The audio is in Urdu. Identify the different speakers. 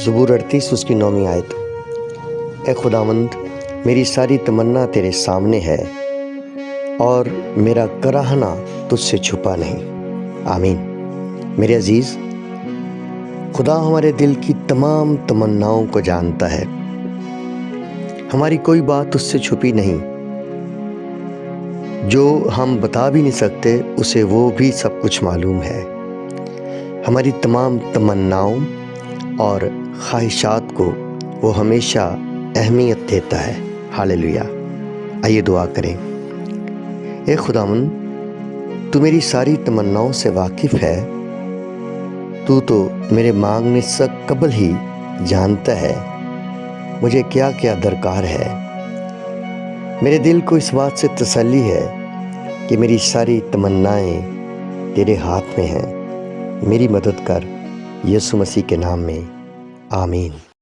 Speaker 1: زبور 38 اس کی 9ویں آیت۔ اے خداوند، میری ساری تمنا تیرے سامنے ہے اور میرا کراہنا تجھ سے چھپا نہیں۔ آمین۔ میرے عزیز، خدا ہمارے دل کی تمام تمناؤں کو جانتا ہے۔ ہماری کوئی بات اس سے چھپی نہیں، جو ہم بتا بھی نہیں سکتے اسے وہ بھی سب کچھ معلوم ہے۔ ہماری تمام تمناؤں اور خواہشات کو وہ ہمیشہ اہمیت دیتا ہے۔ ہاللیلویہ۔ آئیے دعا کریں۔ اے خداوند، تو میری ساری تمناؤں سے واقف ہے۔ تو میرے مانگنے سے قبل ہی جانتا ہے مجھے کیا کیا درکار ہے۔ میرے دل کو اس بات سے تسلی ہے کہ میری ساری تمنائیں تیرے ہاتھ میں ہیں۔ میری مدد کر، یسوع مسیح کے نام میں، آمین۔